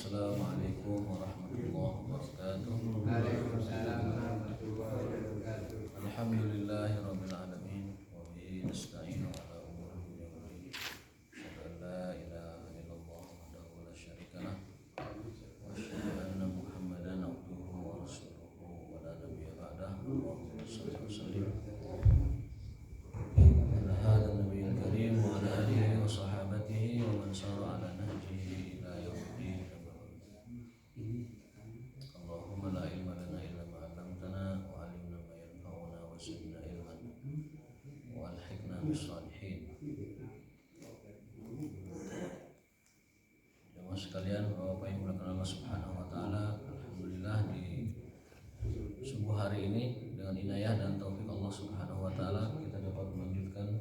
Assalamualaikum warahmatullahi wabarakatuh. Waalaikumsalam warahmatullahi wabarakatuh. Alhamdulillahirabbil alamin wa bihi nasta'inu ala umuri dunya wa din. Asyhadu an la ilaha illallah wahdahu la syarika lah wa asyhadu anna Muhammadan abduhu wa rasuluhu wa la nabiyya ba'dahu. Allahumma shalli wa sallim ala hadzal nabiyil karim wa ala alihi wa sahabatihi wa man sara ala nahjihi ila yaumiddin. Allahumma la ilma lana illa ma 'allamtana wa 'allimna ma yanfa'una wa zidna ilman wa alhiqna bis shalihin. Jemaah sekalian, Bapak Ibu yang Allah Subhanahu wa taala, alhamdulillah di subuh hari ini dengan inayah dan taufik Allah Subhanahu wa taala kita dapat melanjutkan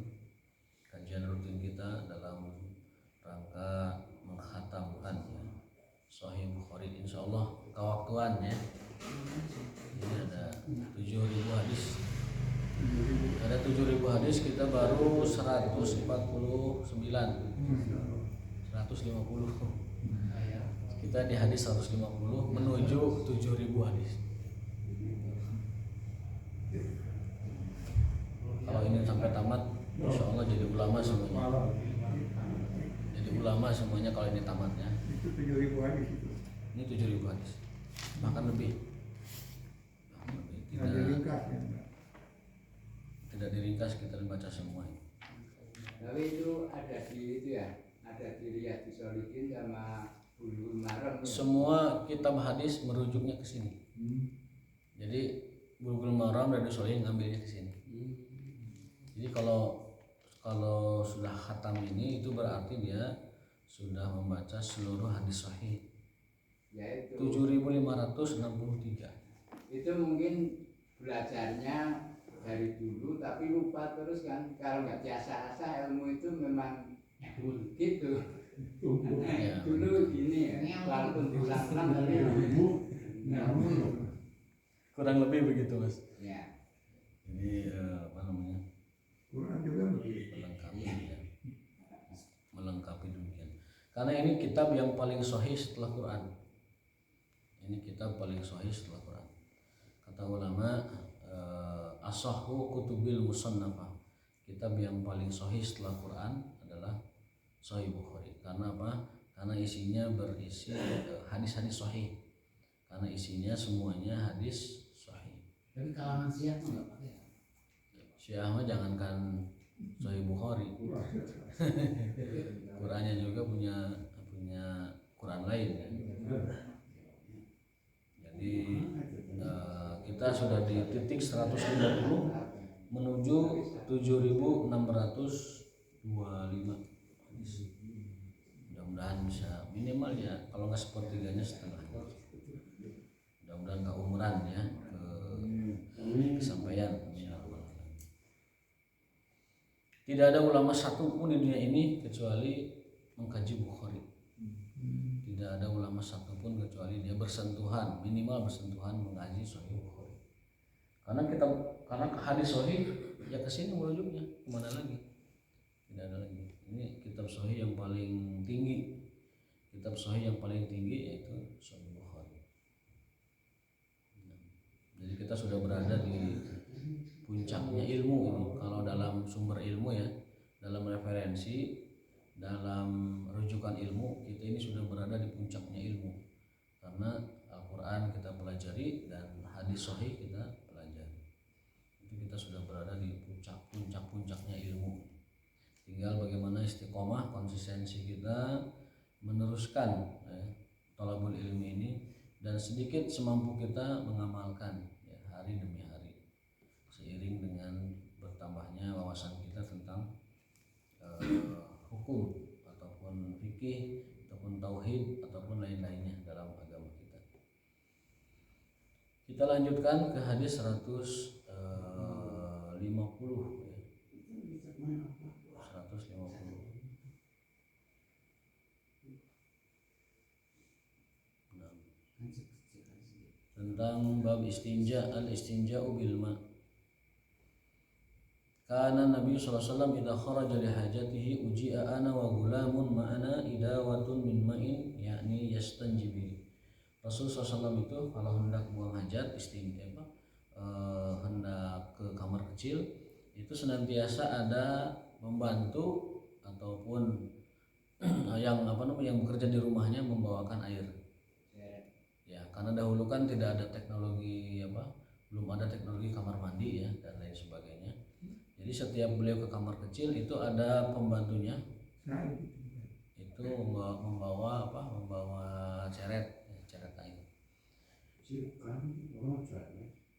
kajian rutin kita dalam rangka mengkhatamkan Sahih Bukhari, insyaallah kewaktuan ya. Ini ada 7.000 hadis. Ada 7.000 hadis, kita baru 149. 150. Kita di hadis 150 menuju 7.000 hadis. Kalau ini sampai tamat, insyaallah jadi ulama semuanya. Jadi ulama semuanya kalau ini tamatnya. Itu 7.000 hadis itu. Ini 7.000 hadis, bahkan lebih. Tidak diringkas ya. Tidak diringkas, kita baca semua. Tapi itu ada di itu ya, ada di Riyadhus Shalihin sama Bulughul Maram. Semua kitab hadis merujuknya ke sini. Jadi Bulughul Maram dan Riyadhus Shalihin ngambilnya ke sini. Jadi kalau sudah khatam ini itu berarti dia sudah membaca seluruh hadis sahih. Yaitu 7.563. itu mungkin belajarnya dari dulu tapi lupa terus kan, kalau nggak biasa-asa ilmu itu memang gitu. Ya. Dulu gini ya, walaupun diulang-ulang tapi Kurang lebih begitu, Mas. ya. Jadi apa namanya? Quran juga begitu. Melengkapi ya. Melengkapi demikian. Karena ini kitab yang paling sahih setelah Quran. Ini kitab paling sahih setelah Quran. Kata ulama, asahhu kutubil musannafah. Kitab yang paling sahih setelah Quran adalah Sahih Bukhari. Karena apa? Karena isinya berisi hadis-hadis sahih. Karena isinya semuanya hadis sahih. Tapi kalangan Syiah tuh nggak pakai. Syiah mah jangankan Sahih Bukhari. Qurannya juga punya Quran lain ya. Jadi kita sudah di titik 150 menuju 7.625 hadis. Mudah-mudahan bisa minimal ya, kalau nggak sepertiganya setengah. Mudah-mudahan keumuran ya, kesampaian. Tidak ada ulama satu pun di dunia ini kecuali mengkaji Bukhari. Tidak ada ulama satu pun kecuali dia bersentuhan, minimal bersentuhan mengaji Sahih Bukhari. Karena hadis sahih ya ke sini merujuknya, kemana lagi? Tidak ada lagi. Ini kitab sahih yang paling tinggi. Kitab sahih yang paling tinggi yaitu Sahih Bukhari. Jadi kita sudah berada di puncaknya ilmu ini. Kalau dalam sumber ilmu ya, dalam referensi, dalam rujukan ilmu, kita ini sudah berada di puncaknya ilmu. Karena Al-Quran kita pelajari dan hadis sahih kita pelajari. Itu kita sudah berada di puncaknya ilmu. Tinggal bagaimana istiqomah, konsistensi kita meneruskan thalabul ilmi ini, dan sedikit semampu kita mengamalkan ya, hari demi hari, seiring dengan bertambahnya wawasan kita tentang hukum ataupun fikih ataupun tauhid ataupun lain-lainnya dalam agama kita. Kita lanjutkan ke hadis 150 ya. 150. Tentang bab istinja, al-istinja'u bil ma'. Kana Nabi sallallahu alaihi wasallam idza kharaja li hajatihi uji'a ana wa gulamun ma'ana idawatun min ma'in yakni yastanji bi. Rasul SAW itu kalau hendak buang hajat hendak ke kamar kecil itu senantiasa ada membantu ataupun yang bekerja di rumahnya membawakan air. Ya, karena dahulu kan tidak ada teknologi belum ada teknologi kamar mandi ya dan lain sebagainya. Jadi setiap beliau ke kamar kecil itu ada pembantunya. Itu membawa ceret air.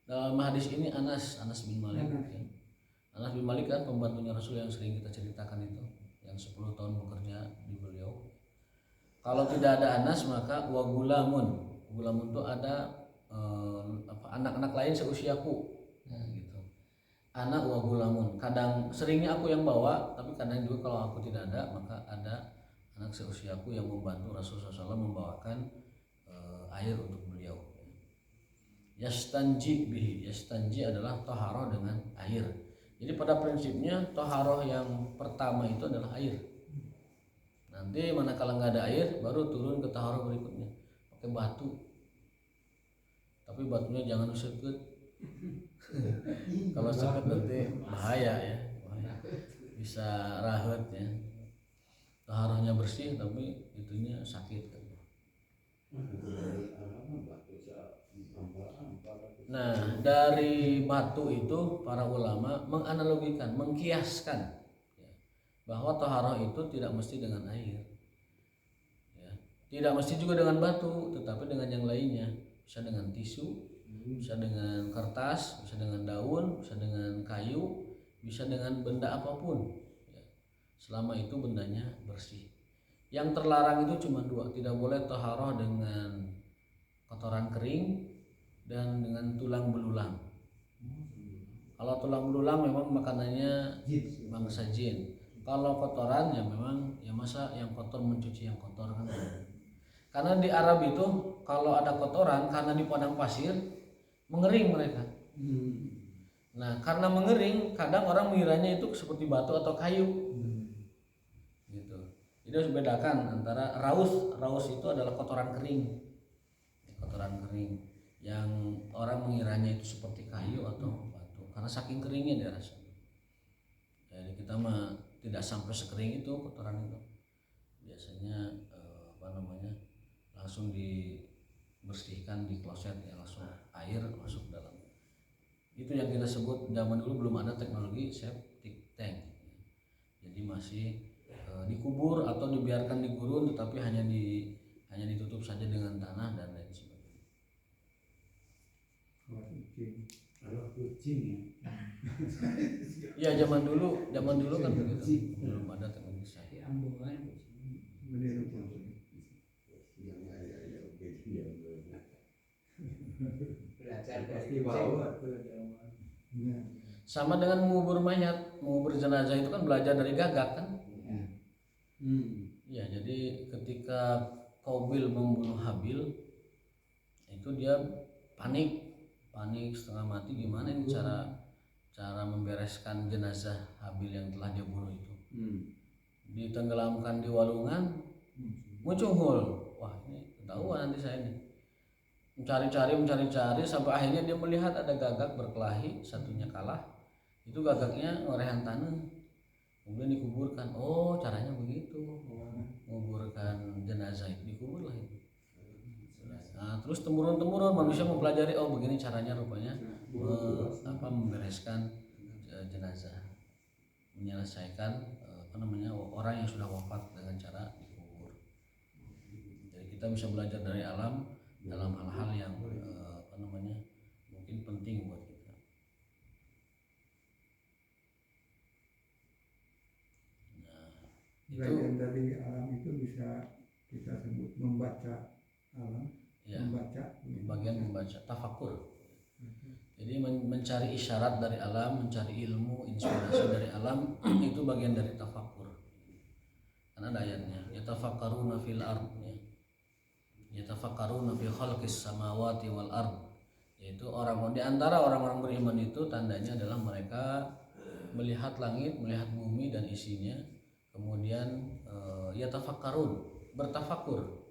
Dalam hadis ini Anas bin Malik ya. Anas bin Malik kan pembantunya Rasul yang sering kita ceritakan itu, yang 10 tahun bekerja di beliau. Kalau tidak ada Anas maka wa gulamun itu ada anak-anak lain seusiaku. Nah, gitu. Anak wa gulamun. Kadang seringnya aku yang bawa, tapi kadang juga kalau aku tidak ada maka ada anak seusiaku yang membantu Rasulullah SAW membawakan air untuk beliau. Yastanji adalah toharoh dengan air. Jadi pada prinsipnya toharoh yang pertama itu adalah air. Nanti manakala nggak ada air baru turun ke toharoh berikutnya pakai batu. Tapi batunya jangan seket. Kalau seket nanti bahaya ya, bisa rahet ya. Toharohnya bersih tapi itunya sakit kan. Nah, dari batu itu para ulama menganalogikan, mengkiaskan ya, bahwa toharoh itu tidak mesti dengan air ya. Tidak mesti juga dengan batu, tetapi dengan yang lainnya. Bisa dengan tisu, bisa dengan kertas, bisa dengan daun, bisa dengan kayu, bisa dengan benda apapun ya. Selama itu bendanya bersih. Yang terlarang itu cuma 2, tidak boleh toharoh dengan kotoran kering dan dengan tulang belulang. Kalau tulang belulang memang makanannya bangsa jin. Kalau kotoran ya memang ya masa yang kotor mencuci yang kotor kan. Karena di Arab itu kalau ada kotoran karena di padang pasir mengering mereka. Nah, karena mengering kadang orang mengiranya itu seperti batu atau kayu. Gitu. Jadi harus bedakan antara raus itu adalah kotoran kering. Kotoran kering yang orang mengiranya itu seperti kayu atau batu karena saking keringnya dia rasa. Jadi kita mah tidak sampai sekering itu kotoran itu. Biasanya langsung dibersihkan di kloset ya, langsung air masuk dalam. Itu yang kita sebut zaman dulu belum ada teknologi septic tank. Jadi masih dikubur atau dibiarkan di gurun tetapi hanya ditutup saja dengan tanah dan lain sebagainya. Kalau kucing ya zaman dulu kan begitu. Belum ada teknologi septic. Belajar dari kucing. Sama dengan mengubur mayat, mengubur jenazah itu kan belajar dari gagak kan? Ya, jadi ketika Qabil membunuh Habil itu dia panik setengah mati. Gimana ini cara membereskan jenazah Habil yang telah dia bunuh itu? Ditenggelamkan di walungan, muncul. Wah, ini ketahuan nanti saya ini. Mencari-cari sampai akhirnya dia melihat ada gagak berkelahi, satunya kalah. Itu gagaknya ngorehan tanah. Kemudian dikuburkan. Oh, caranya begitu. Menguburkan jenazah itu dikuburlah itu. Nah, terus temurun manusia mempelajari, oh begini caranya rupanya membereskan jenazah, menyelesaikan orang yang sudah wafat dengan cara dikubur. Jadi kita bisa belajar dari alam dalam hal-hal yang mungkin penting buat kita. Nah, belajar dari alam itu bisa kita sebut membaca alam. Ya, membaca tafakur. Jadi mencari isyarat dari alam, mencari ilmu, inspirasi dari alam itu bagian dari tafakur. Karena ada ayatnya, yatafakkaruna fil ard, yatafakkaruna fi khalqis samawati wal ard. Yaitu di antara orang-orang beriman itu tandanya adalah mereka melihat langit, melihat bumi dan isinya, kemudian yatafakkarun, bertafakur.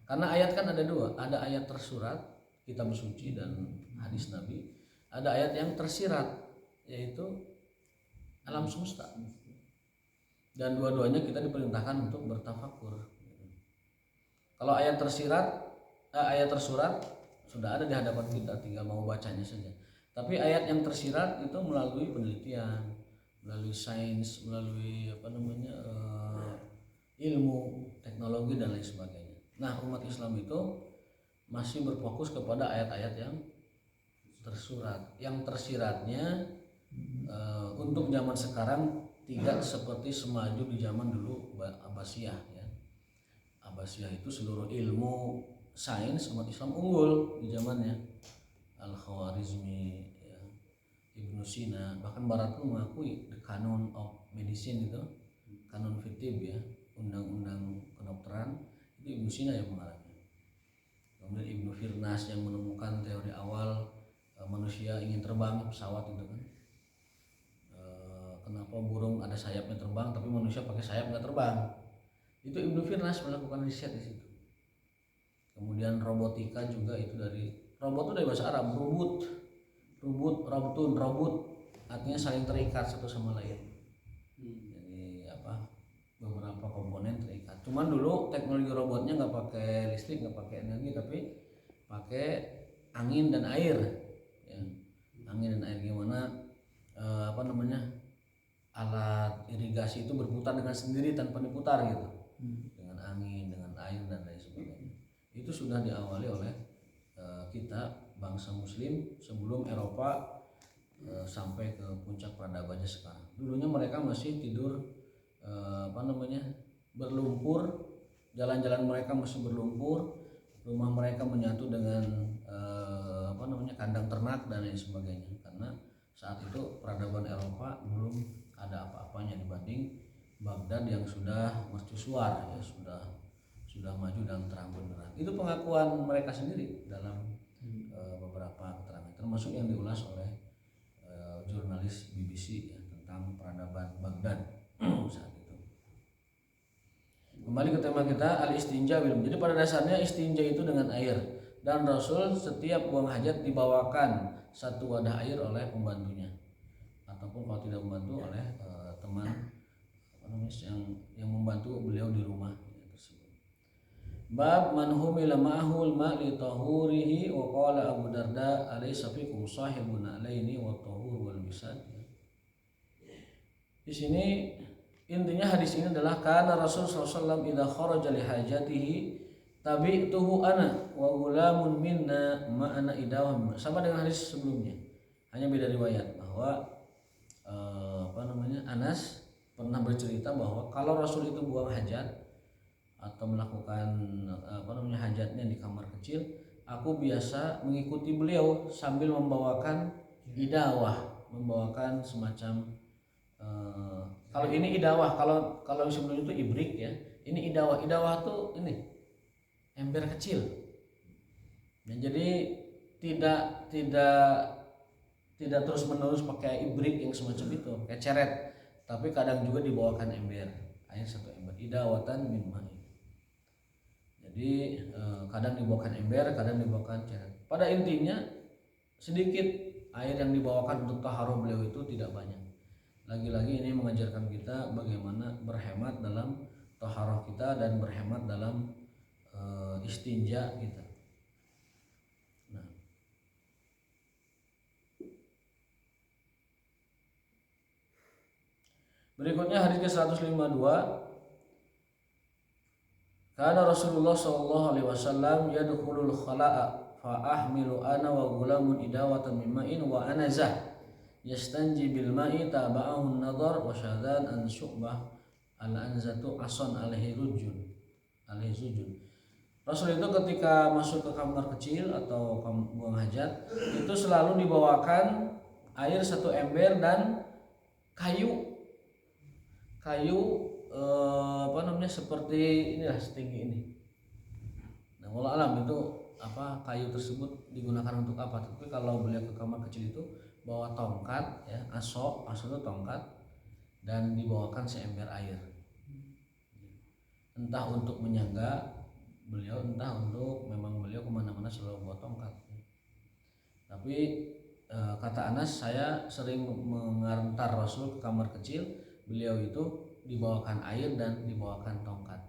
Karena ayat kan ada dua, ada ayat tersurat kitab suci dan hadis Nabi, ada ayat yang tersirat yaitu alam semesta. Dan dua-duanya kita diperintahkan untuk bertafakur. Kalau ayat tersurat sudah ada di hadapan kita, tinggal mau bacanya saja. Tapi ayat yang tersirat itu melalui penelitian, melalui sains, melalui ilmu, teknologi dan lain sebagainya. Nah, umat Islam itu masih berfokus kepada ayat-ayat yang tersurat. Yang tersiratnya untuk zaman sekarang tidak seperti semaju di zaman dulu Abbasiyah ya. Abbasiyah itu seluruh ilmu sains umat Islam unggul di zamannya. Al-Khawarizmi ya, Ibnu Sina, bahkan Barat pun mengakui the canon of medicine itu, kanon fitib ya, undang-undang kedokteran itu Ibnu Sina yang mengarangnya. Kemudian Ibnu Firnas yang menemukan teori awal manusia ingin terbang pesawat itu kan. Kenapa burung ada sayapnya terbang tapi manusia pakai sayap nggak terbang? Itu Ibnu Firnas melakukan riset di situ. Kemudian robotika juga itu dari robot itu dari bahasa Arab, robot artinya saling terikat satu sama lain. Jadi beberapa komponen terikat. Cuman dulu teknologi robotnya nggak pakai listrik, nggak pakai energi, tapi pakai angin dan air. Ya. Angin dan air gimana? Alat irigasi itu berputar dengan sendiri tanpa diputar gitu, dengan angin, dengan air dan lain sebagainya. Itu sudah diawali oleh kita bangsa Muslim sebelum Eropa sampai ke puncak peradabannya sekarang. Dulunya mereka masih tidur berlumpur, jalan-jalan mereka masih berlumpur, rumah mereka menyatu dengan kandang ternak dan lain sebagainya. Karena saat itu peradaban Eropa belum ada apa-apanya dibanding Baghdad yang sudah mercusuar ya, sudah maju dan terang benderang. Itu pengakuan mereka sendiri dalam beberapa keterangan, termasuk yang diulas oleh jurnalis BBC ya, tentang peradaban Baghdad saat itu. Kembali ke tema kita, al-istinja bil. Jadi pada dasarnya istinja itu dengan air, dan Rasul setiap buang hajat dibawakan satu wadah air oleh pembantunya, ataupun kalau tidak membantu oleh teman yang membantu beliau di rumah tersebut. Bab man humila ma'ahul ma li tahurihi wa qala Abu Darda alaysa fikum sahibun alaini wa tahur wal bisad. Di sini intinya hadis ini adalah karena Rasul sallallahu idza kharaja li hajatihi tabi'tuhu ana wa gulamun minna ma'ana idawam. Sama dengan hadis sebelumnya, hanya beda riwayat, bahwa Anas pernah bercerita bahwa kalau Rasul itu buang hajat atau melakukan hajatnya di kamar kecil, aku biasa mengikuti beliau sambil membawakan idawah, membawakan semacam kalau ini idawah, kalau yang sebelum itu ibrik ya, ini idawah. Idawah tuh ini ember kecil. Nah, jadi tidak terus menerus pakai ibrik yang semacam itu, kayak ceret, tapi kadang juga dibawakan ember air, satu ember, idawatan min ma'in. Jadi kadang dibawakan ember, kadang dibawakan ceret. Pada intinya sedikit air yang dibawakan untuk taharah beliau itu tidak banyak. Lagi-lagi ini mengajarkan kita bagaimana berhemat dalam taharah kita dan berhemat dalam istinja kita. Berikutnya hadis ke-152. Kana Rasulullah sallallahu alaihi wasallam yadkhulul khala'a fa ahmilu ana wa gulamun idawatan min ma'in wa anazah yastanji bil ma'i taba'ahu an-nadar wa syadan an syu'bah al-anzatu asan alaihi rujun. Rasul itu ketika masuk ke kamar kecil atau buang hajat itu selalu dibawakan air satu ember dan kayu seperti inilah, setinggi ini. Nah, wallahu alam itu kayu tersebut digunakan untuk apa? Tapi kalau beliau ke kamar kecil itu bawa tongkat ya, aso itu tongkat, dan dibawakan seember air. Entah untuk menyangga beliau entah untuk memang beliau kemana-mana selalu bawa tongkat. Tapi kata Anas, saya sering mengantar Rasul ke kamar kecil, beliau itu dibawakan air dan dibawakan tongkat.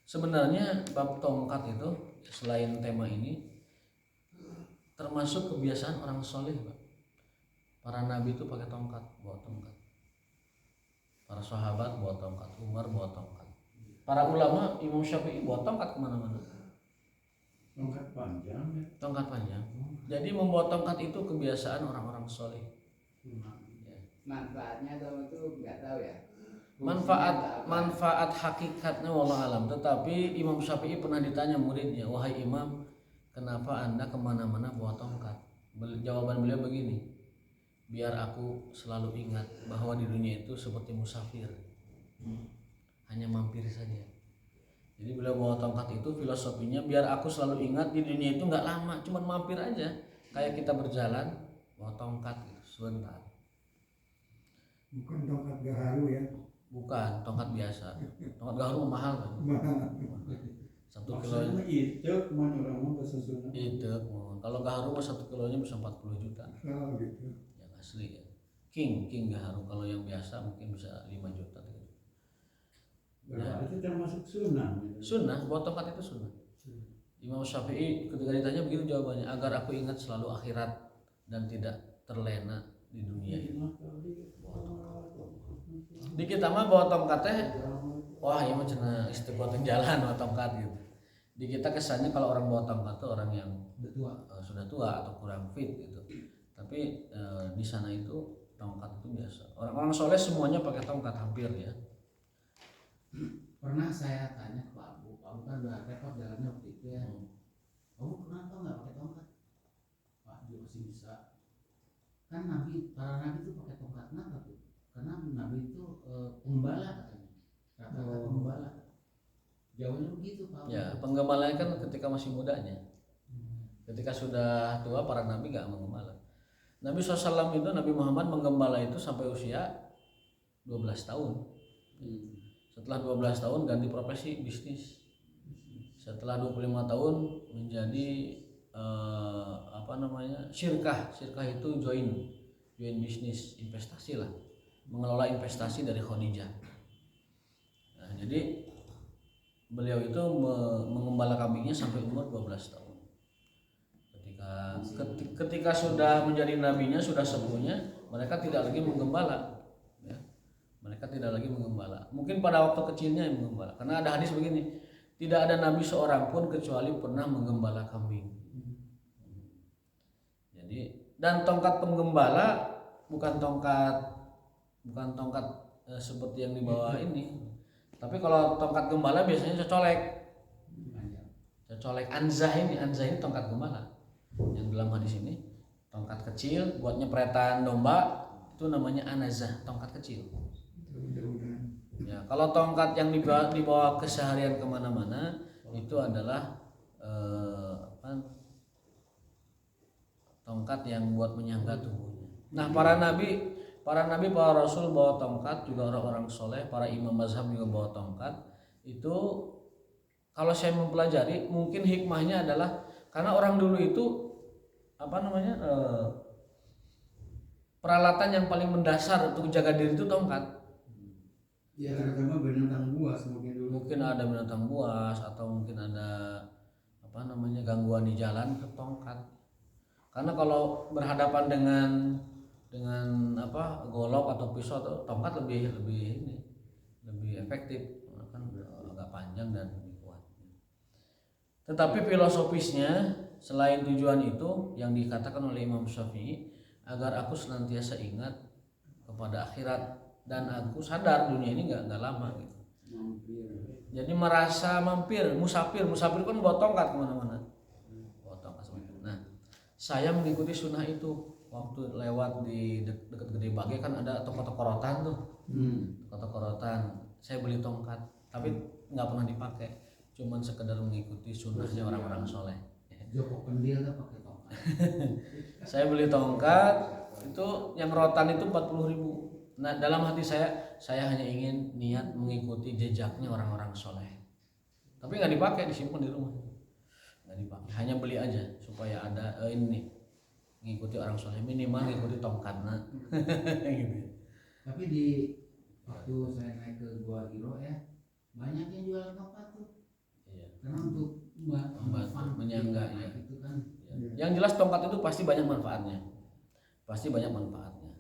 Sebenarnya bab tongkat itu selain tema ini termasuk kebiasaan orang soleh, Pak. Para nabi itu pakai tongkat, bawa tongkat. Para sahabat bawa tongkat, Umar bawa tongkat. Para ulama, Imam Syafi'i bawa tongkat kemana-mana. Tongkat panjang ya. Tongkat panjang. Jadi membawa tongkat itu kebiasaan orang-orang soleh. Manfaatnya atau itu nggak tahu ya. Manfaat hakikatnya wallah alam. Tetapi Imam Syafi'i pernah ditanya muridnya, wahai Imam, kenapa Anda kemana-mana bawa tongkat? Jawaban beliau begini, biar aku selalu ingat bahwa di dunia itu seperti musafir, hanya mampir saja. Jadi beliau bawa tongkat itu filosofinya biar aku selalu ingat di dunia itu nggak lama, cuma mampir aja. Kayak kita berjalan bawa tongkat gitu, sebentar. Bukan tongkat gaharu ya. Bukan tongkat biasa. Tongkat gaharu mahal kan? 1 kilo Maksudnya itu mana orang mau bahasa Sunda. itu. Kalau gaharu mah 1 kilonya bisa 40 juta. Oh gitu. Yang asli ya. King gaharu. Kalau yang biasa mungkin bisa 5 juta. Berarti termasuk sunnah. Sunnah, bawa tongkat itu sunnah. Imam Syafi'i ketika ditanya begitu jawabannya, agar aku ingat selalu akhirat dan tidak terlena di dunia ini. Di kita mah bawa tongkatnya, wah ya mah cenah istiqomah jalan bawa tongkat gitu. Di kita kesannya kalau orang bawa tongkat itu orang yang sudah tua atau kurang fit gitu. Tapi di sana itu tongkat itu biasa. Orang-orang soleh semuanya pakai tongkat hampir ya. Pernah saya tanya ke Pak Abu kan udah repot jalannya waktu itu ya. Kamu kenapa nggak pakai tongkat? Pak dia masih bisa. Kan para nabi itu pakai tongkat, kenapa tuh? Karena nabi itu penggembala katanya. Rata-rata penggembala. Jawabnya begitu Pak Abu. Ya, penggembala kan ketika masih mudanya. Ketika sudah tua para nabi nggak menggembala. Nabi SAW itu, Nabi Muhammad menggembala itu sampai usia 12 tahun. Setelah 12 tahun ganti profesi bisnis. Setelah 25 tahun menjadi syirkah itu join bisnis investasi lah, mengelola investasi dari Khadijah. Nah, jadi beliau itu mengembala kambingnya sampai umur 12 tahun. Ketika sudah menjadi nabinya, sudah sepuhnya, mereka tidak lagi menggembala. Mereka tidak lagi menggembala. Mungkin pada waktu kecilnya yang menggembala. Karena ada hadis begini, tidak ada nabi seorang pun kecuali pernah menggembala kambing. Jadi, dan tongkat penggembala bukan tongkat seperti yang dibawa ini. Tapi kalau tongkat gembala biasanya cocolek anzah ini tongkat gembala. Yang dalam hadis ini tongkat kecil buat nyepretan domba itu namanya anazah, tongkat kecil. Ya, kalau tongkat yang dibawa keseharian kemana-mana itu adalah tongkat yang buat menyangga tubuhnya. Nah, para nabi, para rasul bawa tongkat, juga orang-orang soleh, para imam mazhab juga bawa tongkat. Itu kalau saya mempelajari, mungkin hikmahnya adalah karena orang dulu itu peralatan yang paling mendasar untuk jaga diri itu tongkat. Ya terutama binatang buas mungkin dulu. Mungkin ada binatang buas atau mungkin ada gangguan di jalan ke tongkat. Karena kalau berhadapan dengan golok atau pisau atau tongkat lebih efektif, kan agak panjang dan lebih kuat. Tetapi filosofisnya selain tujuan itu yang dikatakan oleh Imam Syafi'i, agar aku senantiasa ingat kepada akhirat dan aku sadar dunia ini nggak lama gitu. Jadi merasa musafir kan bawa tongkat kemana-mana. Nah, saya mengikuti sunnah itu waktu lewat di dekat Gede Bage kan ada toko-toko rotan tuh. Toko rotan, saya beli tongkat, tapi nggak pernah dipakai, cuman sekedar mengikuti sunnahnya orang-orang soleh. Joko Pendil kan pakai tongkat. Saya beli tongkat itu yang rotan itu 40.000. Nah, dalam hati saya hanya ingin niat mengikuti jejaknya orang-orang soleh. Tapi nggak dipakai, disimpan di rumah. Nggak dipakai, hanya beli aja supaya ada ini mengikuti orang soleh, minimal mengikuti tongkatnya. Gitu. Tapi di waktu saya naik ke Gua Hiro ya, banyak yang jual tongkat tuh. Iya. Karena untuk Membantu, menyangga, ya. itu kan. Yang jelas tongkat itu pasti banyak manfaatnya. Pasti banyak manfaatnya.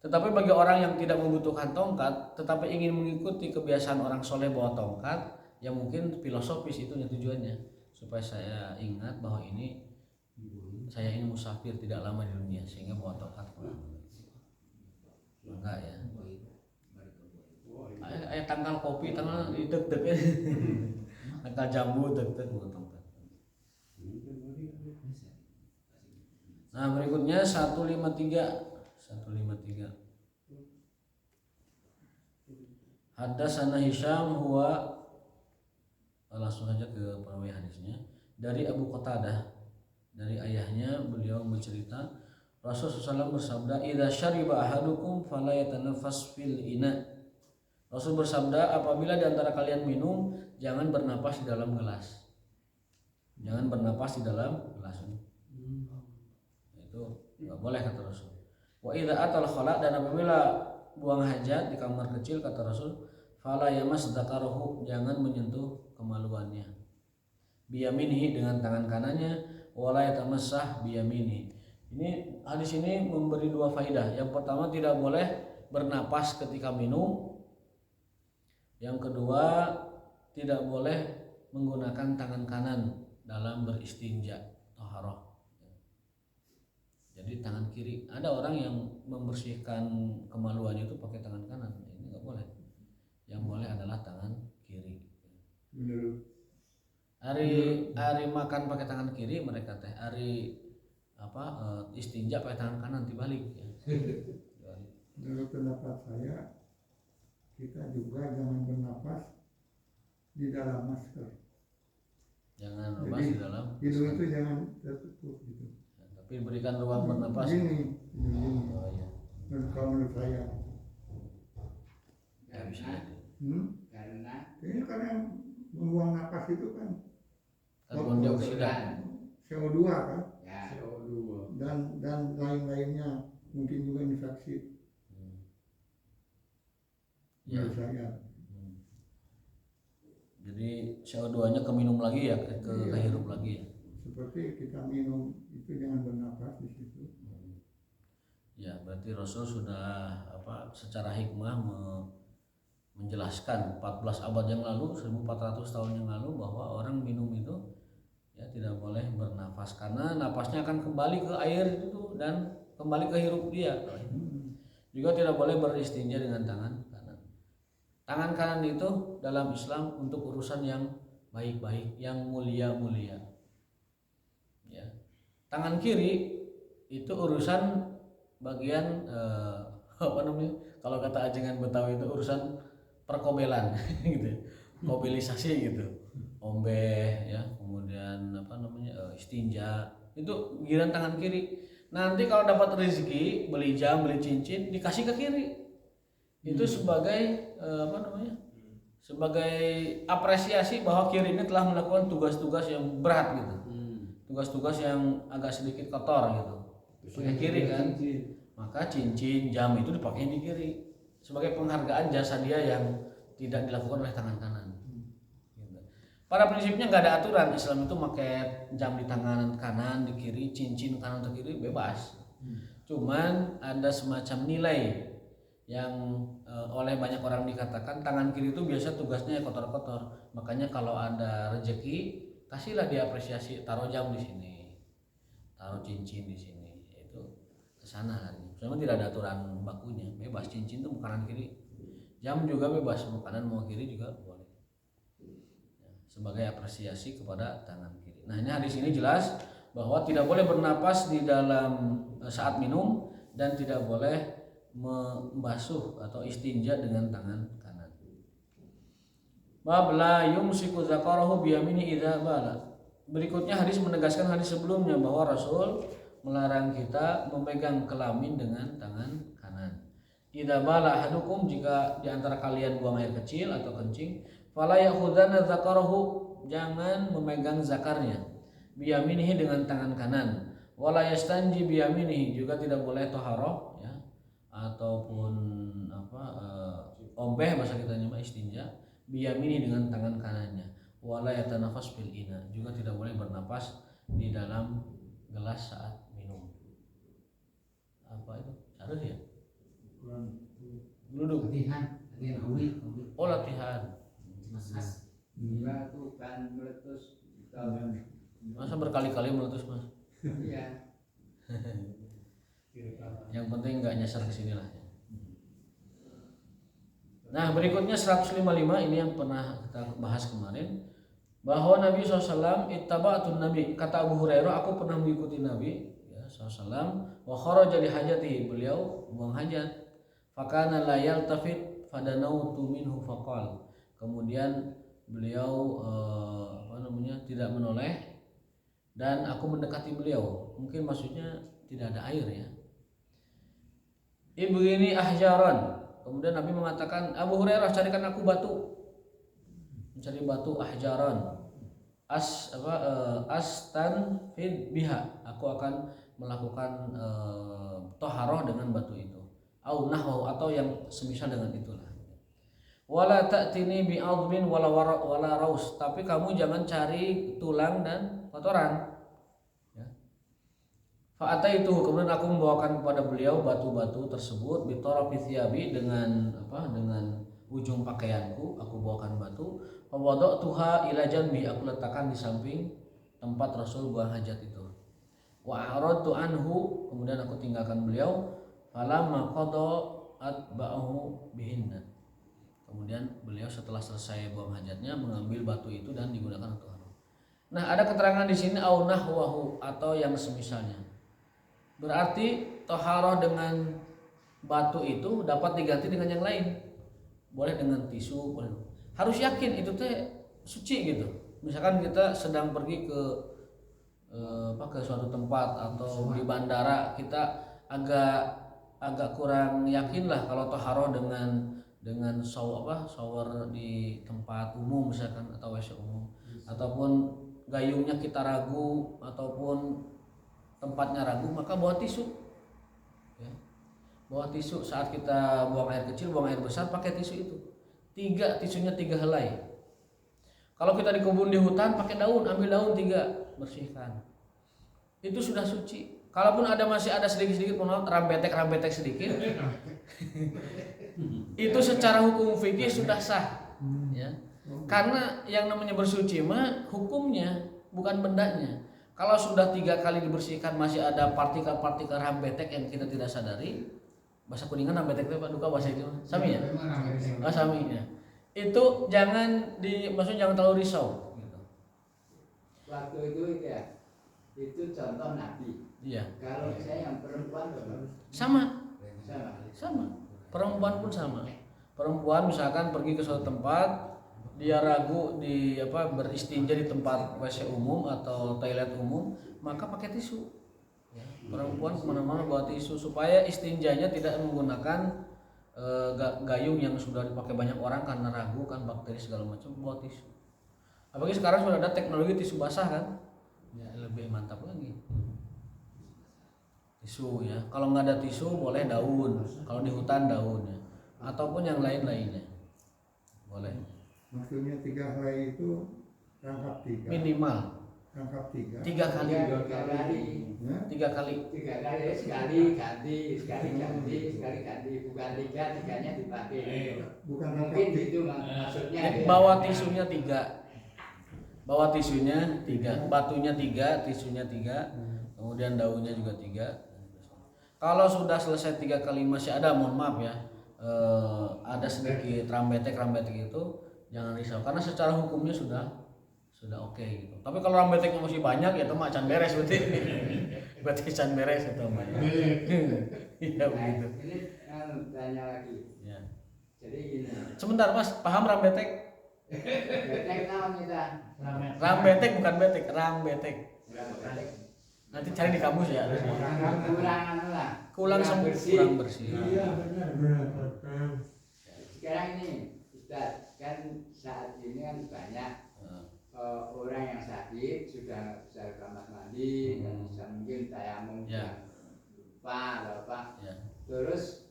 Tetapi bagi orang yang tidak membutuhkan tongkat, tetapi ingin mengikuti kebiasaan orang soleh bawa tongkat, ya mungkin filosofis itu tujuannya, supaya saya ingat bahwa saya ini musafir tidak lama di dunia sehingga bawa tongkat pulang. Enggak ya. Ayah tanggal kopi, tanggal deg-deg. Tanggal jambu deg-deg bawa tongkat. Nah, berikutnya 153. Haddatsana Hisham huwa, langsung saja ke perawi hadisnya, dari Abu Qatadah, dari ayahnya beliau bercerita Rasulullah SAW bersabda, idza syariba ahadukum fala yatanaffas fil ina. Rasul bersabda, apabila di antara kalian minum, jangan bernapas di dalam gelas. Jangan bernapas di dalam gelas. Itu enggak boleh kata Rasul. Wa idza atal khala, dan apabila buang hajat di kamar kecil kata Rasul, fala yamas dzakarahu, jangan menyentuh kemaluannya. Biyaminihi, dengan tangan kanannya, wala yatamassah biyaminihi. Ini hadis ini memberi dua faidah. Yang pertama, tidak boleh bernapas ketika minum. Yang kedua, tidak boleh menggunakan tangan kanan dalam beristinja taharah. Jadi tangan kiri. Ada orang yang membersihkan kemaluannya itu pakai tangan kanan. Ini nggak boleh. Yang boleh adalah tangan kiri. Menurut Hari makan pakai tangan kiri mereka teh. Hari istinja pakai tangan kanan dibalik. Ya. menurut pendapat saya, kita juga jangan bernapas di dalam masker. Jangan bernapas di dalam. Hidung itu jangan tertutup gitu. Tapi berikan ruang bernapas. Ini. Oh, iya. Kalau menurut saya. Karena Karena membuang napas itu kan Karbon dioksida. CO2 kan, ya, dan lain-lainnya, mungkin juga infeksi. Ya. Menurut saya. Jadi CO2-nya keminum lagi ya, kehirup lagi ya. Seperti kita minum itu jangan bernapas di situ. Ya, berarti Rasul sudah secara hikmah menjelaskan 14 abad yang lalu, 1400 tahun yang lalu, bahwa orang minum itu ya tidak boleh bernafas karena napasnya akan kembali ke air itu dan kembali ke hirup dia. Juga tidak boleh beristinja dengan tangan kanan. Tangan kanan itu dalam Islam untuk urusan yang baik-baik, yang mulia-mulia. Ya. Tangan kiri itu urusan bagian kalau kata ajengan Betawi itu urusan perkobelan gitu. Kobelisasi gitu. Ombeh ya, kemudian istinja. Itu giliran tangan kiri. Nanti kalau dapat rezeki, beli jam, beli cincin, dikasih ke kiri. Itu sebagai sebagai apresiasi bahwa kiri ini telah melakukan tugas-tugas yang berat gitu. Tugas-tugas yang agak sedikit kotor gitu. Pakai kiri kan. Maka cincin, jam itu dipakai di kiri sebagai penghargaan jasa dia yang tidak dilakukan oleh tangan kanan. Gitu. Pada prinsipnya nggak ada aturan. Islam itu pakai jam di tangan kanan, di kiri, cincin kanan atau kiri bebas. Cuman ada semacam nilai yang oleh banyak orang dikatakan tangan kiri itu biasa tugasnya kotor-kotor. Makanya kalau ada rezeki, kasihlah dia apresiasi, taruh jam di sini, taruh cincin di sini, itu kesana kan. Cuma tidak ada aturan bakunya, bebas. Cincin itu mau kanan kiri, jam juga bebas, mau kanan mau kiri juga boleh. Sebagai apresiasi kepada tangan kiri. Nah, ini hadis ini jelas bahwa tidak boleh bernapas di dalam saat minum dan tidak boleh membasuh atau istinja dengan tangan kanan. Bab la yumsiku zakarahu biyamini idza bala. Berikutnya hadis menegaskan hadis sebelumnya bahwa Rasul melarang kita memegang kelamin dengan tangan kanan. idza bala ahadukum, jika di antara kalian buang air kecil atau kencing, fala ya'khudhanna dzakarahu, jangan memegang zakarnya, biyaminihi dengan tangan kanan, wala yastanji biyaminihi, juga tidak boleh toharoh ya, ataupun ombeh bahasa kita nyebut istinja, biyaminihi dengan tangan kanannya, wala yatanafas fil ina, juga tidak boleh bernapas di dalam gelas saat minum. Apa itu? Harus ya? Duduk. latihan awi Oh, latihan. mas Enggak tuh kan meletus gitu. Masa berkali-kali meletus, Mas? Iya. Yang penting nggak nyasar ke sini lah. Nah, berikutnya 155, ini yang pernah kita bahas kemarin, bahwa Nabi SAW ittaba'atun Nabi, kata Abu Hurairah, aku pernah mengikuti Nabi ya, SAW, wa kharaja li hajatihi, beliau buang hajat, fakana la yaltafit fadanautu minhu faqal, kemudian beliau tidak menoleh dan aku mendekati beliau, mungkin maksudnya tidak ada air ya. Ibghini ahjaran, kemudian Nabi mengatakan, Abu Hurairah, carikan aku batu, mencari batu, ahjaran, astan fid biha, aku akan melakukan toharoh dengan batu itu, au nahwu, atau yang semisal dengan itulah. Wala ta'tini bi'admin wala raus, tapi kamu jangan cari tulang dan kotoran. Fa'ataitu, kemudian aku membawakan kepada beliau batu-batu tersebut, bitarafi thiyabi, dengan ujung pakaianku, aku bawakan batu, fa wada'tuha ila janbi, aku letakkan di samping tempat Rasul buang hajat itu. Wa aradtu anhu, kemudian aku tinggalkan beliau, falamma qada atba'ahu bihinna. Kemudian beliau setelah selesai buang hajatnya mengambil batu itu dan digunakan untuk haram. Nah, ada keterangan di sini au nahwahu, atau yang semisalnya. Berarti toharoh dengan batu itu dapat diganti dengan yang lain. Boleh dengan tisu, boleh. Harus yakin itu teh suci gitu. Misalkan kita sedang pergi ke suatu tempat atau di bandara, kita agak kurang yakin lah kalau toharoh dengan shower di tempat umum misalkan, atau WC umum, ataupun gayungnya kita ragu, ataupun tempatnya ragu, maka bawa tisu ya. Bawa tisu saat kita buang air kecil, buang air besar, pakai tisu itu. Tisunya 3 helai. Kalau kita di kebun, di hutan, pakai daun, ambil daun 3, bersihkan. Itu sudah suci. Kalaupun masih ada sedikit-sedikit rambetek sedikit, itu secara hukum fikih sudah sah ya. Karena yang namanya bersuci mah hukumnya, bukan bendanya. Kalau sudah 3 kali dibersihkan masih ada partikel-partikel rambetek yang kita tidak sadari, bahasa Kuningan rambetek itu Pak Duka, bahasa itu sami ya? Sami ya. Itu maksudnya jangan terlalu risau gitu. Waktu itu ya, itu contoh Nabi. Iya. Kalau saya yang perempuan Sama. Perempuan pun sama. Perempuan misalkan pergi ke suatu tempat, dia ragu beristinja di tempat WC umum atau toilet umum, maka pakai tisu. Perempuan kemana-mana bawa tisu supaya istinjanya tidak menggunakan gayung yang sudah dipakai banyak orang karena ragu kan bakteri segala macam, bawa tisu. Apalagi sekarang sudah ada teknologi tisu basah kan, ya lebih mantap lagi. Tisu ya. Kalau nggak ada tisu boleh daun. Kalau di hutan daun ya, ataupun yang lainnya boleh. Maksudnya 3 helai itu rangkap 3. Minimal Rangkap 3. 3 kali. 3 kali. Ya? 3 kali. 3 kali, sekali ganti, bukan 3-tiganya dipakai. Bukan rangkap Mungkin 3. gitu maksudnya. Bawa tisunya 3. Bawa tisunya 3, batunya 3, tisunya 3, kemudian daunnya juga 3. Kalau sudah selesai 3 kali masih ada, mohon maaf ya, ada sedikit rambetek itu, jangan risau karena secara hukumnya sudah oke gitu. Tapi kalau rambeteknya masih banyak ya itu can beres berarti can beres itu mah. Iya begitu. Ini tanya lagi. Ya. Jadi gini. Sebentar Mas, paham rambetek? Betek naon kita? Rambetek bukan betek, rambetek. Rambetek. Nanti cari di kamus ya. kurang lah. Kurang bersih. kurang bersih. Iya benar. Sekarang ini Ustaz, kan saat ini kan banyak orang yang sakit sudah bisa kamar mandi dan bisa mungkin tayamum Ya. lupa atau apa. Ya. Terus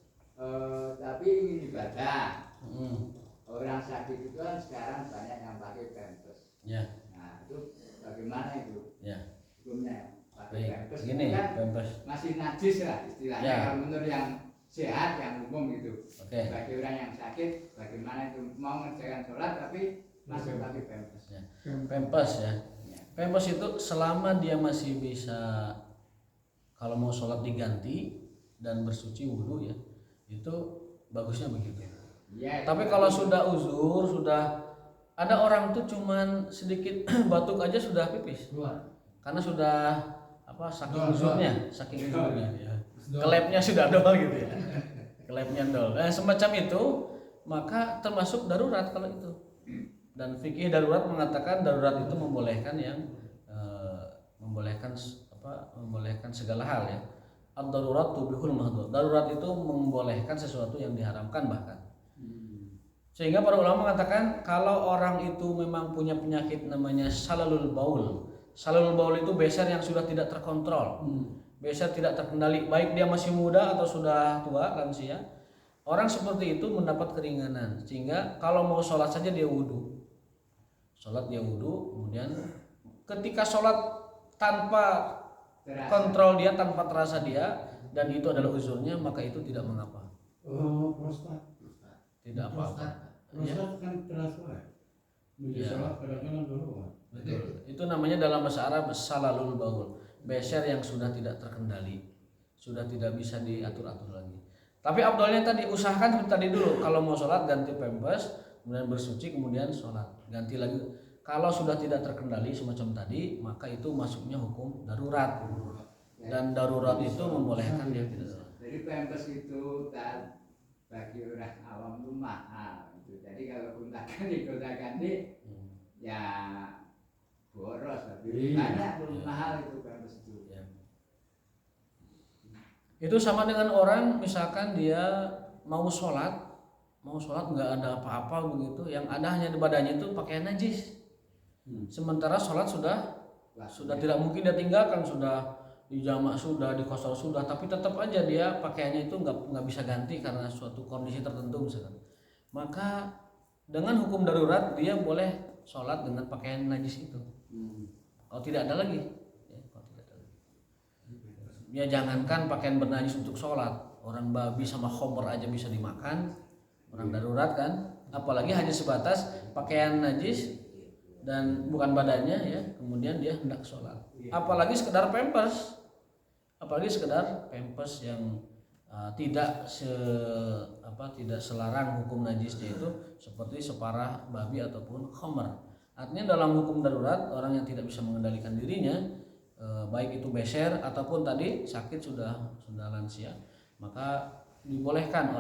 tapi ingin ibadah. Hmm. Orang sakit itu kan sekarang banyak yang pakai pampers. Ya. Nah itu bagaimana itu Ya. hukumnya pakai Baik. pampers? Gini, Itu kan pampers. masih najis lah istilahnya Ya. kalau menurut yang sehat yang umum gitu. Oke. Bagi orang yang sakit bagaimana itu mau mengerjakan sholat tapi masih pakai pampers. Ya. Pampers ya. Ya. Pampers itu selama dia masih bisa kalau mau sholat diganti dan bersuci wudhu ya, itu bagusnya begitu. Ya, Tapi kalau sudah uzur, sudah ada orang tuh cuman sedikit batuk aja sudah pipis Keluar. karena sudah apa saking uzurnya, saking uzurnya ya. Sedot. Kelepnya sudah dol gitu ya. Kelepnya dol. Semacam itu maka termasuk darurat kalau itu. Dan fikih darurat mengatakan darurat itu membolehkan yang membolehkan segala hal ya. Ad-darurat tubihul mahdhur. Darurat itu membolehkan sesuatu yang diharamkan bahkan. Sehingga para ulama mengatakan kalau orang itu memang punya penyakit namanya salalul baul. Salalul baul itu beser yang sudah tidak terkontrol. Beser tidak terkendali baik dia masih muda atau sudah tua lansia. Orang seperti itu mendapat keringanan sehingga kalau mau sholat saja dia wudhu. Sholat dia wudhu, kemudian ketika sholat tanpa kontrol dia, tanpa terasa dia, dan itu adalah uzurnya, maka itu tidak mengapa. Oh, prostat. Tidak apa-apa. Ya, Prostat kan terasa ya. Menuju Iya. sholat kadang-kadang keluar. betul. Itu namanya dalam bahasa Arab salalul baul. Beser yang sudah tidak terkendali, sudah tidak bisa diatur-atur lagi. Tapi abdolnya tadi usahakan seperti tadi dulu. Kalau mau sholat ganti pampers, kemudian bersuci, kemudian sholat. Ganti lagi. Kalau sudah tidak terkendali semacam tadi, maka itu masuknya hukum darurat. Dan darurat itu membolehkan dia tidak sholat. Jadi pampers itu kan bagi orang awam itu mahal. Gitu. Jadi kalau gonta-ganti ya boros, tapi Iya. banyak mahal itu pampers itu. Ya. Itu sama dengan orang misalkan dia mau sholat nggak ada apa-apa begitu, yang ada hanya di badannya itu pakaian najis. Sementara sholat sudah tidak mungkin dia tinggalkan, sudah dijamak sudah, dikosor sudah, tapi tetap aja dia pakaiannya itu nggak bisa ganti karena suatu kondisi tertentu misalkan. Maka dengan hukum darurat dia boleh sholat dengan pakaian najis itu. Kalau tidak ada lagi, ya, kalau tidak ada lagi. Ya jangankan pakaian bernajis untuk sholat, orang babi sama khomer aja bisa dimakan, orang darurat kan, apalagi hanya sebatas pakaian najis dan bukan badannya ya, kemudian dia hendak sholat. Apalagi sekedar pampers yang tidak selarang hukum najisnya itu seperti separah babi ataupun khomer. Artinya dalam hukum darurat orang yang tidak bisa mengendalikan dirinya, baik itu beser ataupun tadi sakit sudah lansia, maka dibolehkan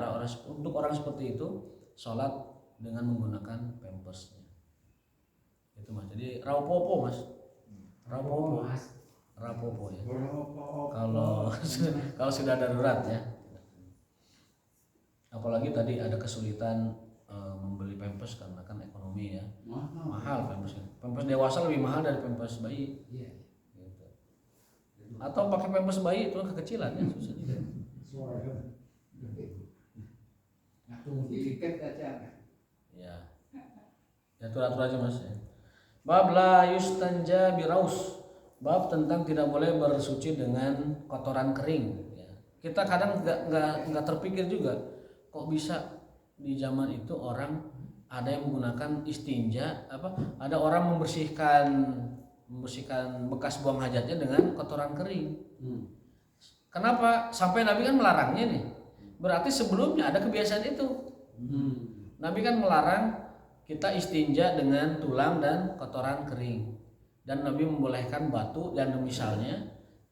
untuk orang seperti itu sholat dengan menggunakan pampersnya. Itu mas. Jadi raupopo mas. Raupopo ya. Kalau sudah darurat ya. Apalagi tadi ada kesulitan membeli pampers karena kan ekonomi ya. Mahal pampersnya. Pampers dewasa lebih mahal dari pampers bayi. Iya. Gitu. Atau pakai pampers bayi itu kekecilan ya susah juga. Diliket aja. Ya. Atur aja mas ya. Bab la yustanja biraus. Bab tentang tidak boleh bersuci dengan kotoran kering. Ya. Kita kadang nggak terpikir juga kok bisa di zaman itu orang ada yang menggunakan istinja ada orang membersihkan bekas buang hajatnya dengan kotoran kering. Kenapa? Sampai Nabi kan melarangnya nih. Berarti sebelumnya ada kebiasaan itu. Nabi kan melarang kita istinja dengan tulang dan kotoran kering. Dan Nabi membolehkan batu dan misalnya,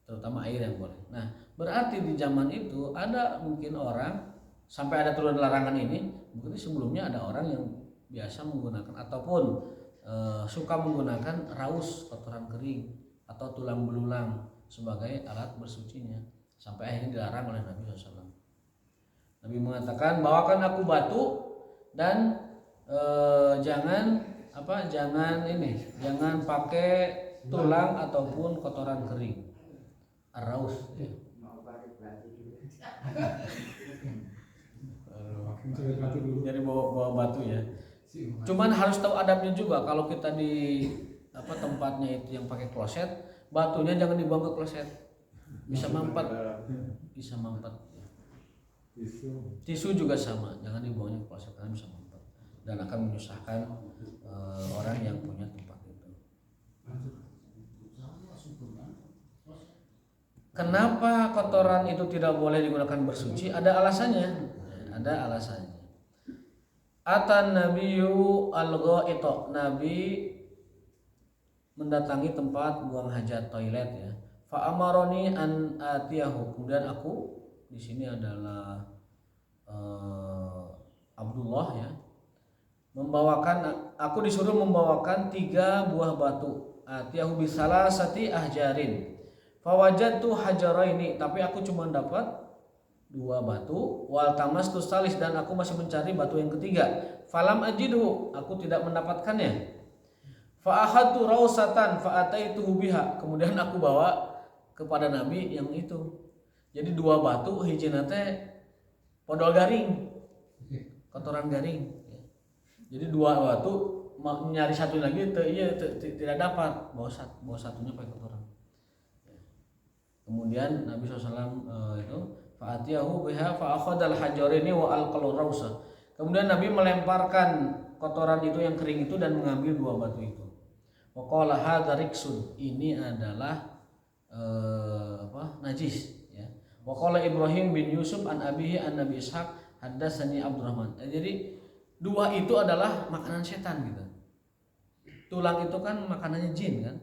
terutama air yang boleh. Nah, berarti di zaman itu ada mungkin orang sampai ada turun larangan ini, mungkin sebelumnya ada orang yang biasa menggunakan ataupun suka menggunakan raus kotoran kering atau tulang belulang sebagai alat bersucinya, sampai akhirnya dilarang oleh Nabi SAW. Nabi mengatakan, bawakan aku batu dan jangan pakai tulang ataupun kotoran kering. Ar-raus. Mau pakai batu dulu. Mencari batu dulu. Jadi bawa batu ya. Cuman harus tahu adabnya juga. Kalau kita di tempatnya itu yang pakai kloset, batunya jangan dibuang ke kloset. Bisa mampet. Tisu juga sama, jangan dibuangnya ke kloset karena bisa mampet dan akan menyusahkan orang yang punya tempat itu. Kenapa kotoran itu tidak boleh digunakan bersuci? Ada alasannya. Atan Nabiyyu al-ghaita, Nabi mendatangi tempat buang hajat, toilet ya. Fa amaroni an atiyahu, kemudian aku di sini adalah Abdullah ya, aku disuruh membawakan 3 buah batu. Atiyahu bisalasati ahjarin. Fawajadtu hajaraini, tapi aku cuma dapat 2 batu. Wal tamastu salis, dan aku masih mencari batu yang ketiga. Falam ajidhu, aku tidak mendapatkannya. Fa akhadtu rausatan fa ataituhu biha, kemudian aku bawa kepada Nabi yang itu. Jadi 2 batu, hijina teh podol garing, kotoran garing. Jadi 2 batu, nyari satu lagi tidak dapat, bawa satunya pakai kotoran. Kemudian Nabi SAW itu fa'atiyahu biha fa'akhadal hajarini wa alqal rausa. Kemudian Nabi melemparkan kotoran itu yang kering itu dan mengambil 2 batu itu. Wa qala hadza riksun, ini adalah najis ya. Wa qala Ibrahim bin Yusuf an abihi an Nabi Ishaq haddatsani Abdurrahman. Jadi 2 itu adalah makanan setan gitu. Tulang itu kan makanannya jin kan.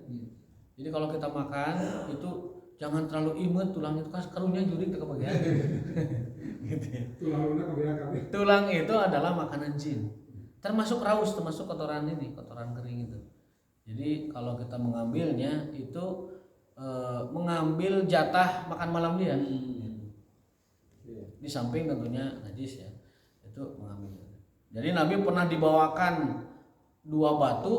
Jadi kalau kita makan itu jangan terlalu imut, tulang itu kan karunya jurik ke kebagian. Gitu ya. Tulang itu adalah makanan jin. Termasuk raus, termasuk kotoran ini, kotoran kering itu. Jadi kalau kita mengambilnya itu mengambil jatah makan malam dia. Di samping tentunya najis ya. Itu mengambil. Jadi Nabi pernah dibawakan 2 batu,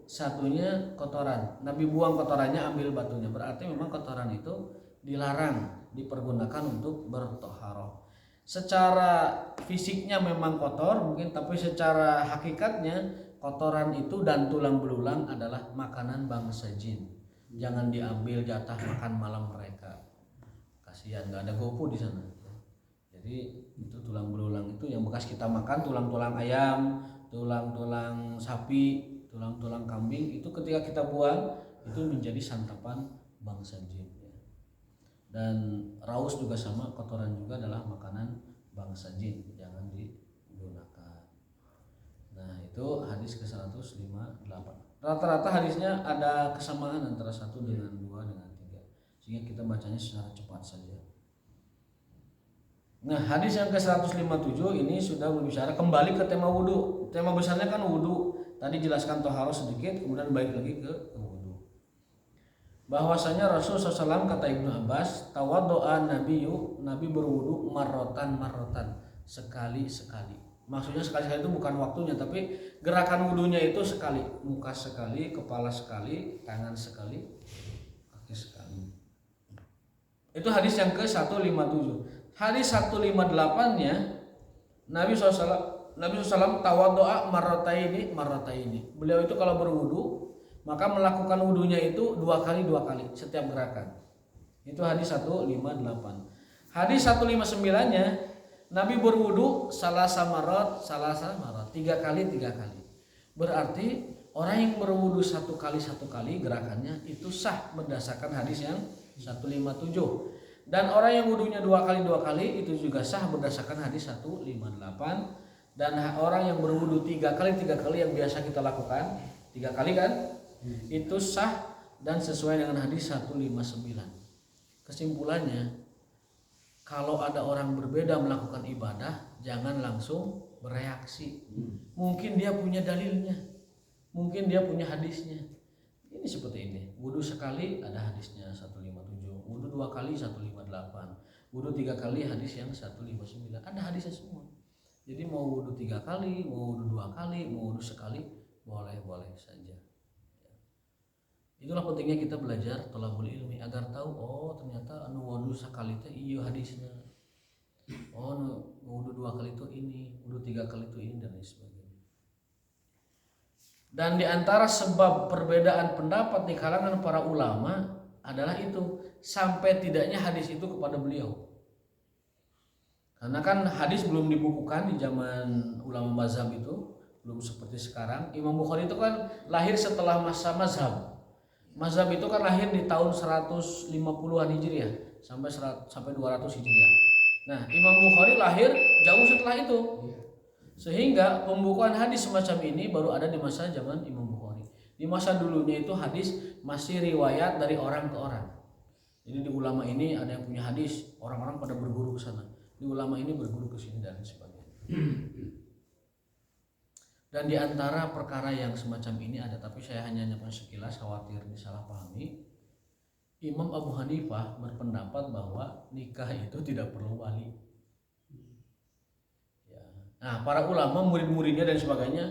satunya kotoran. Nabi buang kotorannya, ambil batunya. Berarti memang kotoran itu dilarang dipergunakan untuk bertoharoh. Secara fisiknya memang kotor mungkin, tapi secara hakikatnya kotoran itu dan tulang belulang adalah makanan bangsa jin. Jangan diambil jatah makan malam mereka. Kasihan, nggak ada GoFood di sana. Jadi itu tulang belulang itu yang bekas kita makan, tulang-tulang ayam, tulang-tulang sapi, tulang-tulang kambing, itu ketika kita buang itu menjadi santapan bangsa jin. Dan raus juga sama, kotoran juga adalah makanan bangsa jin, jangan digunakan. Nah itu hadis ke-158. Rata-rata hadisnya ada kesamaan antara 1 dengan 2 dengan 3, sehingga kita bacanya secara cepat saja. Nah hadis yang ke-157 ini sudah berbicara kembali ke tema wudhu. Tema besarnya kan wudhu. Tadi jelaskan toharoh sedikit, kemudian balik lagi ke wudhu. Bahwasanya Rasul SAW, kata Ibnu Abbas, tawaddo'a nabiyyu, Nabi berwudhu marrotan, sekali-sekali. Maksudnya sekali-sekali itu bukan waktunya, tapi gerakan wudhunya itu sekali. Muka sekali, kepala sekali, tangan sekali, kaki sekali. Itu hadis yang ke-157. Hadis 158-nya Nabi SAW tawaddo'a marrotaini. Beliau itu kalau berwudu maka melakukan wudunya itu 2 kali setiap gerakan. Itu hadis 158. Hadis 159-nya Nabi berwudu salasa marot, 3 kali. Berarti orang yang berwudu 1 kali gerakannya itu sah berdasarkan hadis yang 157. Dan orang yang wudunya 2 kali itu juga sah berdasarkan hadis 158. Dan orang yang berwudu 3 kali yang biasa kita lakukan 3 kali kan, itu sah dan sesuai dengan hadis 159. Kesimpulannya, kalau ada orang berbeda melakukan ibadah, jangan langsung bereaksi. Mungkin dia punya dalilnya, mungkin dia punya hadisnya. Ini seperti ini, wudu sekali ada hadisnya 157, wudu 2 kali 158, wudu 3 kali hadis yang 159, ada hadisnya semua. Jadi mau wudu 3 kali, mau wudu 2 kali, mau wudu sekali, boleh saja. Itulah pentingnya kita belajar thalabul ilmi agar tahu, oh ternyata anu wudu sekali teh iya hadisnya. Oh anu wudu 2 kali itu ini, wudu 3 kali itu ini dan lain sebagainya. Dan di antara sebab perbedaan pendapat di kalangan para ulama adalah itu, sampai tidaknya hadis itu kepada beliau. Karena kan hadis belum dibukukan di zaman ulama mazhab itu, belum seperti sekarang. Imam Bukhari itu kan lahir setelah masa mazhab. Mazhab itu kan lahir di tahun 150-an Hijriah sampai 200 Hijriah. Nah, Imam Bukhari lahir jauh setelah itu. Sehingga pembukuan hadis semacam ini baru ada di masa zaman Imam Bukhari. Di masa dulunya itu hadis masih riwayat dari orang ke orang. Jadi di ulama ini ada yang punya hadis, orang-orang pada berguru ke sana. Di ulama ini berguru ke sini dan sebagainya. Dan di antara perkara yang semacam ini ada, tapi saya hanya nyampe sekilas, khawatir disalahpahami. Imam Abu Hanifah berpendapat bahwa nikah itu tidak perlu wali. Ya. Nah, para ulama, murid-muridnya dan sebagainya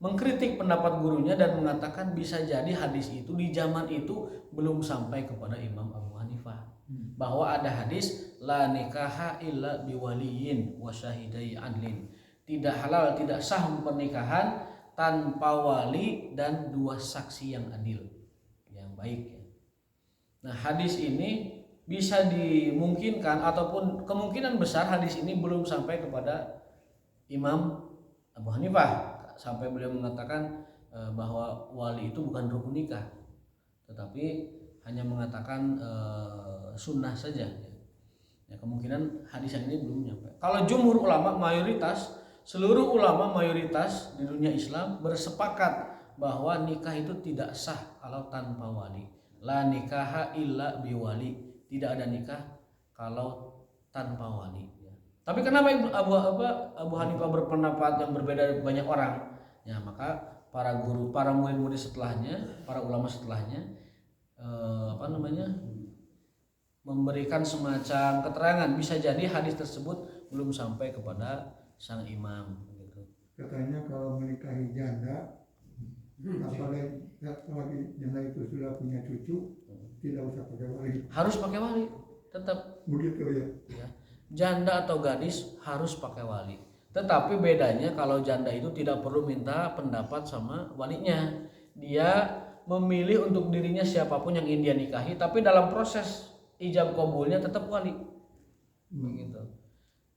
mengkritik pendapat gurunya dan mengatakan bisa jadi hadis itu di zaman itu belum sampai kepada Imam Abu Hanifah. Bahwa ada hadis la nikaha illa biwaliyin wa syahidai adlin. Tidak halal, tidak sah pernikahan tanpa wali dan 2 saksi yang adil, yang baik. Nah, hadis ini bisa dimungkinkan ataupun kemungkinan besar hadis ini belum sampai kepada Imam Abu Hanifah sampai beliau mengatakan bahwa wali itu bukan rukun nikah, tetapi hanya mengatakan sunnah saja. Ya, kemungkinan hadis yang ini belum nyampe. Kalau jumhur ulama seluruh ulama mayoritas di dunia Islam bersepakat bahwa nikah itu tidak sah kalau tanpa wali. La nikaha illa biwali. Tidak ada nikah kalau tanpa wali. Tapi kenapa Abu Hanifah berpendapat yang berbeda dari banyak orang? Ya, maka para guru, para murid-murid setelahnya, para ulama setelahnya memberikan semacam keterangan, bisa jadi hadis tersebut belum sampai kepada sang imam gitu. Katanya kalau menikahi janda, apalagi janda itu sudah punya cucu, tidak usah pakai wali. Harus pakai wali, tetap Begitu ya. Janda atau gadis harus pakai wali. Tetapi bedanya kalau janda itu tidak perlu minta pendapat sama walinya. Dia memilih untuk dirinya siapapun yang ingin dia nikahi, tapi dalam proses ijab kabulnya tetap wali. Begitu.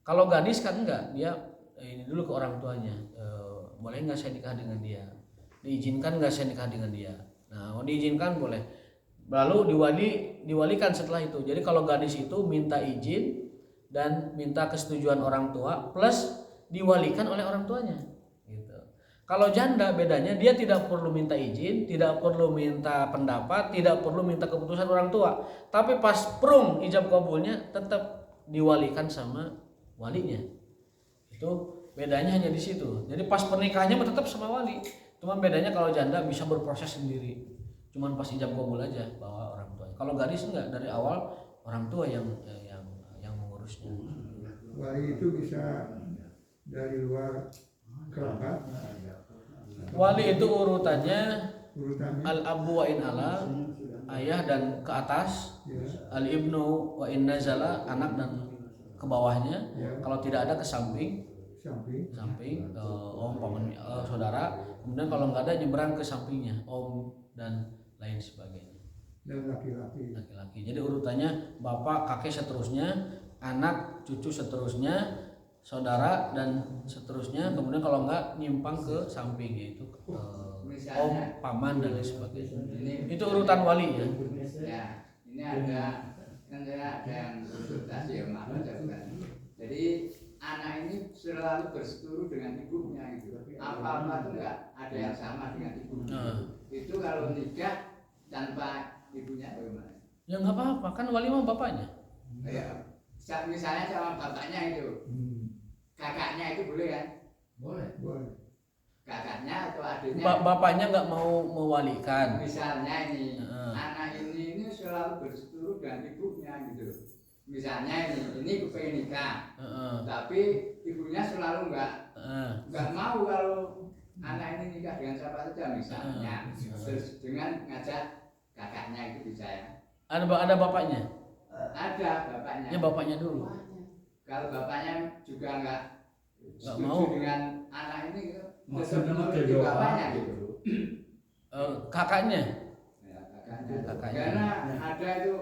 Kalau gadis kan enggak, dia ini dulu ke orang tuanya, boleh nggak saya nikah dengan dia, diizinkan nggak saya nikah dengan dia. Nah, kalau diizinkan boleh, lalu diwalikan setelah itu. Jadi kalau gadis itu minta izin dan minta kesetujuan orang tua plus diwalikan oleh orang tuanya gitu. Kalau janda bedanya, dia tidak perlu minta izin, tidak perlu minta pendapat, tidak perlu minta keputusan orang tua, tapi pas prung ijab kabulnya tetap diwalikan sama walinya. Itu bedanya hanya di situ. Jadi pas pernikahannya tetap sama wali. Cuman bedanya kalau janda bisa berproses sendiri. Cuman pas ijab kabul aja bawa orang tua. Kalau gadis enggak, dari awal orang tua yang mengurusnya. Wali itu bisa dari luar kerabat. Wali itu urutannya al-abu wa in ala, ayah dan ke atas, al-ibnu wa in nazala, anak dan ke bawahnya. Kalau tidak ada ke samping, om, paman, saudara. Kemudian kalau nggak ada nyebrang ke sampingnya, om dan lain sebagainya. Dan laki-laki. Jadi urutannya bapak, kakek seterusnya, anak, cucu seterusnya, saudara dan seterusnya. Kemudian kalau nggak nyimpang ke samping, yaitu om, paman dan lain sebagainya. Itu urutan wali ya. Ya, ini ada yang konsultasi ya, maaf jadi anak ini selalu berseteru dengan ibunya gitu. Apa-apa tuh enggak ada yang sama dengan ibunya. Itu kalau nikah tanpa ibunya bagaimana? Ya nggak apa-apa, kan wali mah bapaknya. Ya, misalnya sama bapaknya itu, kakaknya itu boleh kan? Boleh. Kakaknya atau adiknya? Bapaknya nggak mau mewalikan. Misalnya ini anak ini selalu bersetuju dengan ibunya gitu. Misalnya ini kepengen nikah, tapi ibunya selalu nggak mau kalau anak ini nikah dengan siapa saja misalnya, terus dengan ngajak kakaknya itu bisa ya. Ada bapaknya? Ada bapaknya. Ya bapaknya dulu. Kalau bapaknya juga nggak mau dengan anak ini gitu, Maksudnya menuruti doa. bapaknya gitu. Kakaknya? Ya, kakaknya. Kakaknya. Karena ada itu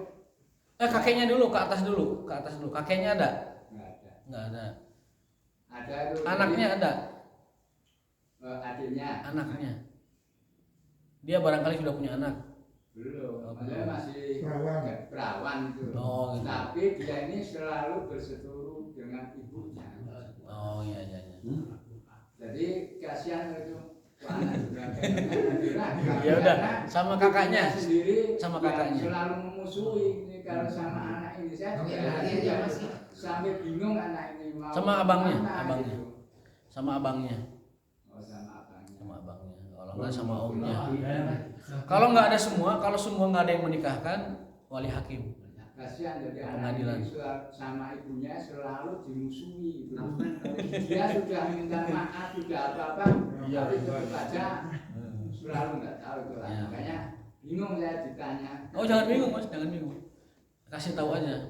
Kakeknya dulu, ke atas dulu. Kakeknya ada? nggak ada. Nggak ada. Ada itu. Anaknya ada? Adiknya. Anaknya. Dia barangkali sudah punya anak. Belum. Maksudnya masih perawan itu. Oh, gitu. Tapi dia ini selalu bersetuju dengan ibunya. Oh iya. Jadi kasihan itu anak juga kayak Ya udah, sama kakaknya. sendiri Sama yang kakaknya. selalu memusuhi ini kalau sama anak ini saya juga sampai bingung anak ini mau Sama abangnya, kemana abangnya. gitu. Sama abangnya. Oh sama abangnya. Sama abangnya. Kalau nggak sama omnya. Kalau nggak ada semua, kalau semua nggak ada yang menikahkan, wali hakim. Kasihan jadi Pengadilan. anak ini sama ibunya selalu dimusuhi gitu. Dia sudah minta maaf sudah apa-apa tapi tetap aja selalu nggak tahu itu lah. Ya. Makanya bingung saya ditanya. Oh jangan bingung mas, jangan bingung. Kasih tahu aja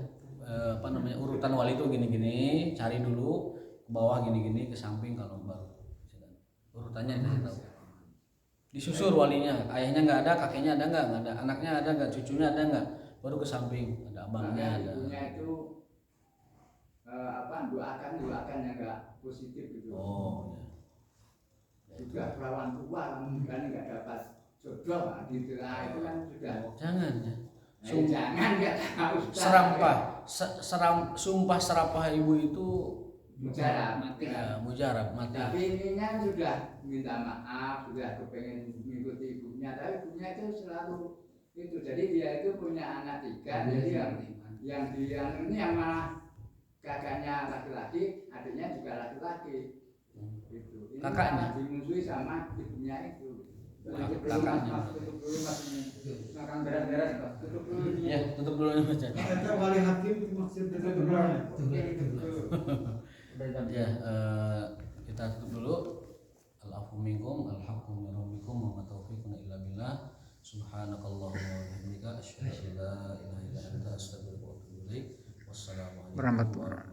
urutan wali itu gini-gini, cari dulu ke bawah gini-gini, ke samping kalau baru urutannya dikasih tahu. Disusur walinya, ayahnya nggak ada, kakeknya ada nggak ada, anaknya ada nggak, cucunya ada nggak, baru ke samping ada abangnya ada. Ibunya itu doakan yang nggak positif gitu. Oh ya. Sudah perawan tua kan nggak dapat jodoh gitu. Nah itu kan sudah. Jangan ya. Jangan nggak tahu. Sumpah serapah ibu itu Mujarab mati. ya, mujarab mati. Tapi ininya sudah minta maaf, sudah kepengen mengikuti ibunya, tapi ibunya itu selalu itu. Jadi dia itu punya anak 3, jadi yang ini yang malah kakaknya laki-laki, adiknya juga laki-laki. Gitu. Ini Kakaknya? malah dimusuhi sama ibunya itu. Kakaknya. Tutup dulu mas ini. Makan beres-beres mas. Tutup dulu ini. Ya tutup dulu mas. Kata wali hakim itu maksudnya sebenarnya. Ya kita tutup dulu. Al-afu minkum, al-haqqu min rabbikum, wa ma taufiquna illa billah. Subhanakallahumma wa bihamdika asyhadu an la ilaha illa anta astaghfiruka wa atubu ilaik. Wassalamu alaikum warahmatullahi wabarakatuh.